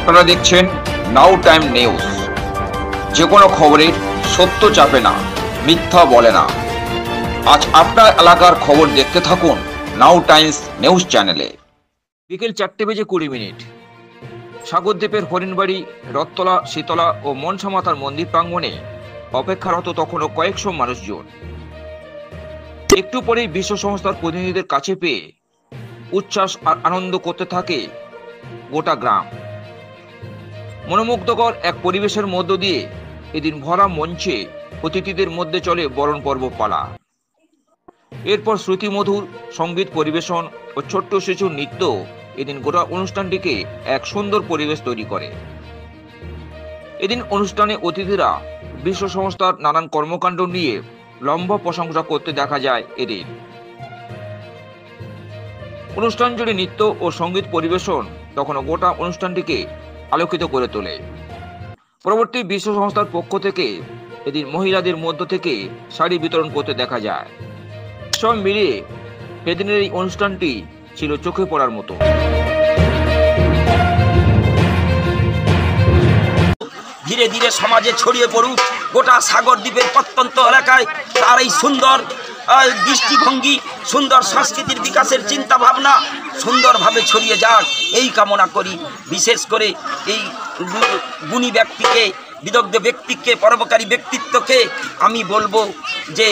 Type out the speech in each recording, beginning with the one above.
আপনারা দেখছেন নাও time news. যে কোনো খবরের সত্য চাপে না, মিথ্যা বলে না। আজ আপনার এলাকার খবর দেখতে থাকুন নাও টাইমস নিউজ চ্যানেলে। বিকেল 4:20 সাগরদ্বীপের হরিণবাড়ি, রথতলা, শীতলা ও মনসা মাতার মন্দির প্রাঙ্গণে অপেক্ষারত তখনও কয়েকশো মানুষজন। একটু পরেই বিশ্ব সংস্থার প্রতিনিধিদের কাছে পেয়ে উচ্ছ্বাস আর আনন্দ করতে থাকে গোটা গ্রাম। মনোমুগ্ধকর এক পরিবেশের মধ্য দিয়ে এদিন ভরা মঞ্চে অতিথিদের মধ্যে চলে বরণ পর্ব পালা। এরপর শ্রুতিমধুর সঙ্গীত পরিবেশন ও ছোট্ট শিশুর নৃত্য এদিন গোটা অনুষ্ঠানটিকে এক সুন্দর পরিবেশ তৈরি করে। এদিন অনুষ্ঠানে অতিথিরা বিশ্ব সংস্থার নানান কর্মকাণ্ড নিয়ে লম্বা প্রশংসা করতে দেখা যায় এদিন। অনুষ্ঠান জুড়ে নৃত্য ও সঙ্গীত পরিবেশন তখন গোটা অনুষ্ঠানটিকে আলোকিত করে তোলে। পরবর্তী বিশ্ব সংস্থার পক্ষ থেকে এদিন মহিলাদের মধ্য থেকে শাড়ি বিতরণ করতে দেখা যায়। সব মিলিয়ে এদিনের এই অনুষ্ঠানটি ছিল চোখে পড়ার মতো। ধীরে ধীরে সমাজে ছড়িয়ে পড়ুক, গোটা সাগরদ্বীপের প্রত্যন্ত এলাকায় তার এই সুন্দর দৃষ্টিভঙ্গি, সুন্দর সংস্কৃতির বিকাশের চিন্তা ভাবনা সুন্দরভাবে ছড়িয়ে যাক এই কামনা করি। বিশেষ করে এই গুণী ব্যক্তিকে, বিদগ্ধ ব্যক্তিকে, পরোপকারী ব্যক্তিত্বকে আমি বলবো যে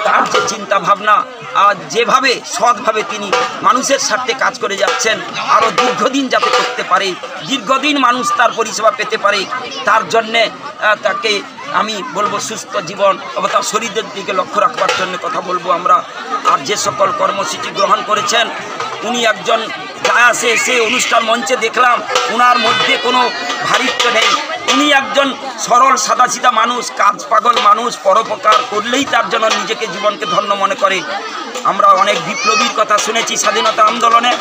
তার যে চিন্তা ভাবনা আর যেভাবে সৎভাবে তিনি মানুষের স্বার্থে কাজ করে যাচ্ছেন, আরও দীর্ঘদিন যাতে করতে পারে, দীর্ঘদিন মানুষ তার পরিষেবা পেতে পারে, তার জন্যে তাকে আমি বলবো সুস্থ জীবন এবং তার শরীরের দিকে লক্ষ্য রাখবার জন্য কথা বলবো আমরা। আর যে সকল কর্মসূচি গ্রহণ করেছেন, উনি একজন গায়ে এসে অনুষ্ঠান মঞ্চে দেখলাম ওনার মধ্যে কোনো ভারিত্ব নেই। উনি একজন সরল সাদাসিধা মানুষ, কাজ পাগল মানুষ, পরোপকার করলেই তার জন্য নিজেকে জীবনকে ধন্য মনে করে। আমরা অনেক বিপ্লবীর কথা শুনেছি স্বাধীনতা আন্দোলনে,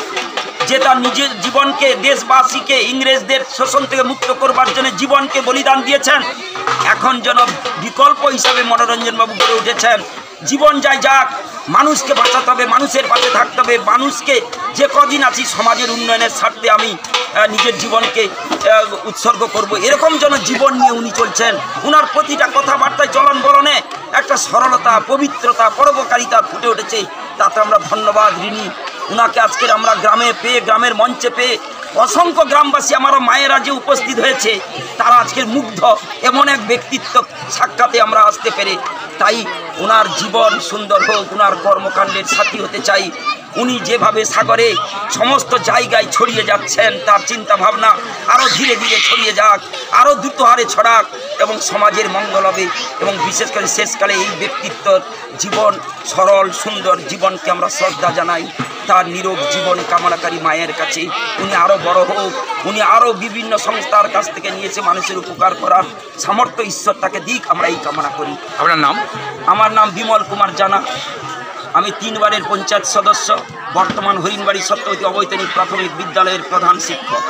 যে তার নিজের জীবনকে, দেশবাসীকে ইংরেজদের শোষণ থেকে মুক্ত করবার জন্য জীবনকে বলিদান দিয়েছেন। এখন যেন বিকল্প হিসাবে মনোরঞ্জনবাবু গড়ে উঠেছেন। জীবন যাই যাক, মানুষকে বাঁচাতে হবে, মানুষের পাশে থাকতে হবে, মানুষকে যে কদিন আছি সমাজের উন্নয়নের স্বার্থে আমি নিজের জীবনকে উৎসর্গ করব, এরকম যেন জীবন নিয়ে উনি চলছেন। উনার প্রতিটা কথাবার্তায় চলন বলনে একটা সরলতা, পবিত্রতা, পরোপকারিতা ফুটে উঠেছে। তাতে আমরা ধন্যবাদ ঋণী। উনাকে আজকের আমরা গ্রামে পেয়ে, গ্রামের মঞ্চে পেয়ে অসংখ্য গ্রামবাসী, আমারও মায়েরা যে উপস্থিত হয়েছে, তারা আজকের মুগ্ধ এমন এক ব্যক্তিত্ব সাক্ষাতে আমরা আসতে পেরে। তাই ওনার জীবন সুন্দর হোক, ওনার কর্মকাণ্ডের সাথী হতে চাই। উনি যেভাবে সাগরে সমস্ত জায়গায় ছড়িয়ে যাচ্ছেন, তার চিন্তা ভাবনা আরও ধীরে ধীরে ছড়িয়ে যাক, আরও দ্রুত হারে ছড়াক এবং সমাজের মঙ্গল হবে। এবং বিশেষ করে শেষকালে এই ব্যক্তিত্বর জীবন, সরল সুন্দর জীবনকে আমরা শ্রদ্ধা জানাই। তার নীরব জীবন কামনাকারী মায়ের কাছে উনি আরও বড় হোক, উনি আরও বিভিন্ন সংস্থার কাছ থেকে নিয়েছে মানুষের উপকার করার সামর্থ্য ঈশ্বর তাকে দিক, আমরা এই কামনা করি। আপনার নাম? আমার নাম বিমল কুমার জানা। আমি 3 বারের পঞ্চায়েত সদস্য, বর্তমান হরিণবাড়ি সত্যবতী অবৈতনিক প্রাথমিক বিদ্যালয়ের প্রধান শিক্ষক।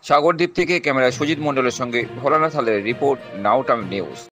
সাগরদ্বীপ থেকে ক্যামেরায় সুজিত মণ্ডলের সঙ্গে ভোলানাথ হালের রিপোর্ট, নাও টাইম নিউজ।